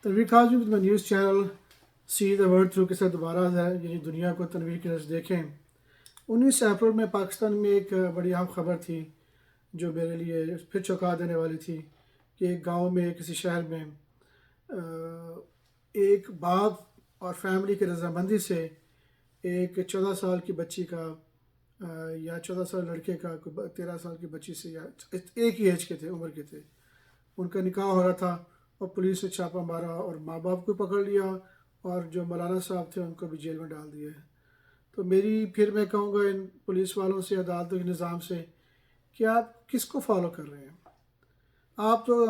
تنویر خاص میں news channel see the world through کے ساتھ دوبارہ ہے، یعنی دنیا کو تنویر کی نظر دیکھیں۔ 19 اپریل میں پاکستان میں ایک بڑی اہم خبر تھی جو میرے لیے پھر چونکا دینے والی تھی کہ ایک گاؤں میں کسی شہر میں ایک باپ اور فیملی کی رضامندی سے ایک 14 سال کی بچی کا یا 14 سال لڑکے کا 13 سال کی بچی سے یا ایک ہی ایج کے تھے، عمر کے تھے، ان کا نکاح ہو رہا تھا اور پولیس نے چھاپہ مارا اور ماں باپ کو پکڑ لیا اور جو مولانا صاحب تھے ان کو بھی جیل میں ڈال دیا ہے۔ تو پھر میں کہوں گا ان پولیس والوں سے، عدالتوں کے نظام سے کہ آپ کس کو فالو کر رہے ہیں؟ آپ تو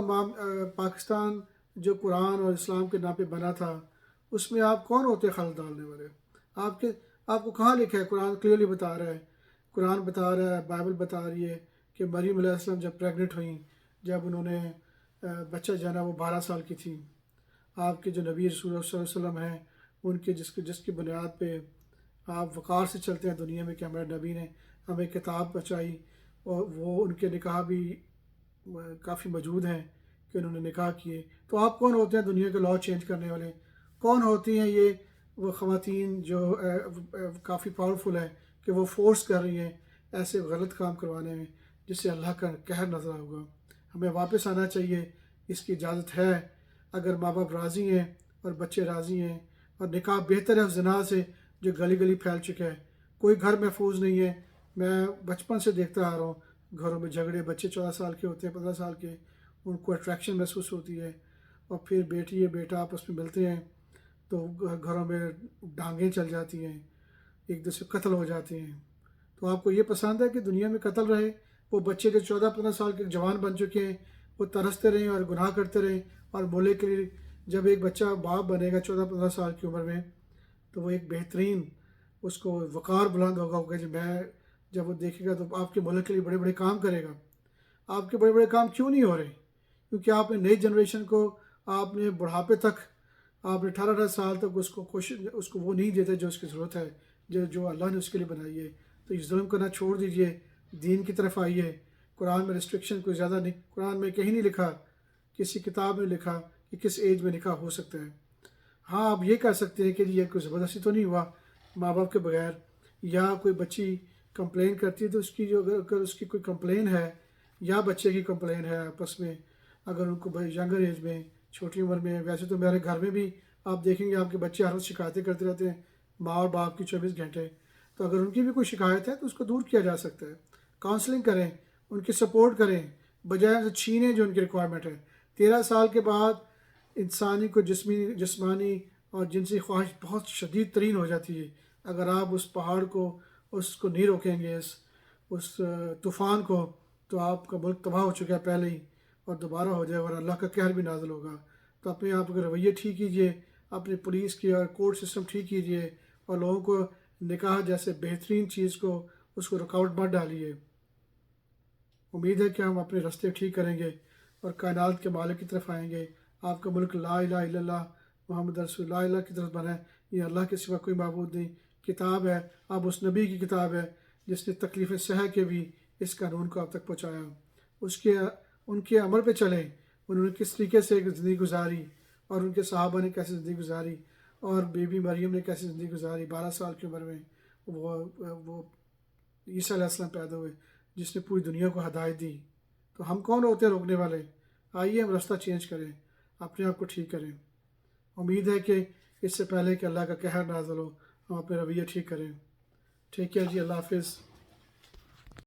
پاکستان جو قرآن اور اسلام کے نام پہ بنا تھا اس میں آپ کون ہوتے خلل ڈالنے والے؟ آپ کو کہاں لکھا ہے؟ قرآن کلیئرلی بتا رہا ہے، قرآن بتا رہا ہے، بائبل بتا رہی ہے کہ مریم علیہ السلام جب پریگننٹ ہوئیں، جب انہوں نے بچہ جانا وہ 12 سال کی تھی۔ آپ کے جو نبی رسول اللہ صلی اللہ علیہ وسلم ہیں ان کے جس کی بنیاد پہ آپ وقار سے چلتے ہیں دنیا میں کہ ہمارے نبی نے ہمیں کتاب بچائی، اور وہ ان کے نکاح بھی کافی موجود ہیں کہ انہوں نے نکاح کیے۔ تو آپ کون ہوتے ہیں دنیا کے لا چینج کرنے والے؟ کون ہوتی ہیں یہ وہ خواتین جو کافی پاورفل ہیں کہ وہ فورس کر رہی ہیں ایسے غلط کام کروانے میں جس سے اللہ کا قہر نظر ہوگا؟ ہمیں واپس آنا چاہیے، اس کی اجازت ہے اگر ماں باپ راضی ہیں اور بچے راضی ہیں، اور نکاح بہتر ہے زنا سے جو گلی گلی پھیل چکا ہے۔ کوئی گھر محفوظ نہیں ہے، میں بچپن سے دیکھتا آ رہا ہوں گھروں میں جھگڑے، بچے 14 سال کے ہوتے ہیں، 15 سال کے، ان کو اٹریکشن محسوس ہوتی ہے، اور پھر بیٹی یا بیٹا آپس میں ملتے ہیں تو گھروں میں ڈانگیں چل جاتی ہیں، ایک دوسرے قتل ہو جاتے ہیں۔ تو آپ کو یہ پسند ہے کہ دنیا میں قتل رہے؟ وہ بچے جو 14-15 سال کے جوان بن چکے ہیں وہ ترستے رہیں اور گناہ کرتے رہیں، اور بولے کہ جب ایک بچہ باپ بنے گا 14-15 سال کی عمر میں تو وہ ایک بہترین اس کو وقار بلند ہوگا کہ جب وہ دیکھے گا تو آپ کے ملک کے لیے بڑے بڑے کام کرے گا۔ آپ کے بڑے بڑے کام کیوں نہیں ہو رہے؟ کیونکہ آپ نے نئی جنریشن کو آپ نے بڑھاپے تک آپ نے 18 سال تک اس کو وہ نہیں دیتے جو اس کی ضرورت ہے، جو اللہ نے اس کے لیے بنائی ہے۔ تو یہ ظلم کرنا چھوڑ دیجئے، دین کی طرف آئیے۔ قرآن میں ریسٹرکشن کوئی زیادہ نہیں، قرآن میں کہیں نہیں لکھا، کسی کتاب میں لکھا کہ کس ایج میں نکاح ہو سکتا ہے۔ ہاں آپ یہ کہہ سکتے ہیں کہ یہ کوئی زبردستی تو نہیں ہوا ماں باپ کے بغیر، یا کوئی بچی کمپلین کرتی ہے تو اس کی اگر اس کی کوئی کمپلین ہے یا بچے کی کمپلین ہے آپس میں، اگر ان کو ینگر ایج میں، چھوٹی عمر میں، ویسے تو میرے گھر میں بھی آپ دیکھیں گے آپ کے بچے ہر روز شکایتیں کرتے رہتے ہیں ماں اور باپ کی 24 گھنٹے، تو اگر ان کی بھی کوئی شکایت ہے تو اس کو دور کیا جا سکتا ہے۔ کاؤنسلنگ کریں، ان کی سپورٹ کریں، بجائے سے چھینیں جو ان کی ریکوائرمنٹ ہے۔ 13 سال کے بعد انسانی کو جسمانی اور جنسی خواہش بہت شدید ترین ہو جاتی ہے۔ اگر آپ اس پہاڑ کو نہیں روکیں گے، اس طوفان کو، تو آپ کا ملک تباہ ہو چکا ہے پہلے ہی، اور دوبارہ ہو جائے اور اللہ کا قہر بھی نازل ہوگا۔ تو اپنے آپ کے رویے ٹھیک کیجیے، اپنے پولیس کی اور کورٹ سسٹم ٹھیک کیجیے، اور لوگوں کو نکاح جیسے بہترین چیز کو اس کو رکاوٹ مت ڈالیے۔ امید ہے کہ ہم اپنے راستے ٹھیک کریں گے اور کائنات کے مالک کی طرف آئیں گے۔ آپ کا ملک لا الہ الا اللہ محمد رسول اللہ کی طرف بڑھے، یہ اللہ کے سوا کوئی معبود نہیں۔ کتاب ہے، اب اس نبی کی کتاب ہے جس نے تکلیفیں سہ کے بھی اس قانون کو اب تک پہنچایا۔ ان کے عمل پہ چلیں، انہوں نے کس طریقے سے زندگی گزاری، اور ان کے صحابہ نے کیسے زندگی گزاری، اور بی بی مریم نے کیسے زندگی گزاری۔ 12 سال کی عمر میں وہ عیسیٰ علیہ السلام پیدا ہوئے جس نے پوری دنیا کو ہدایت دی۔ تو ہم کون ہوتے ہیں روکنے والے؟ آئیے ہم راستہ چینج کریں، اپنے آپ کو ٹھیک کریں۔ امید ہے کہ اس سے پہلے کہ اللہ کا قہر نازل ہو ہم اپنے رویے ٹھیک کریں۔ ٹھیک ہے جی، اللہ حافظ۔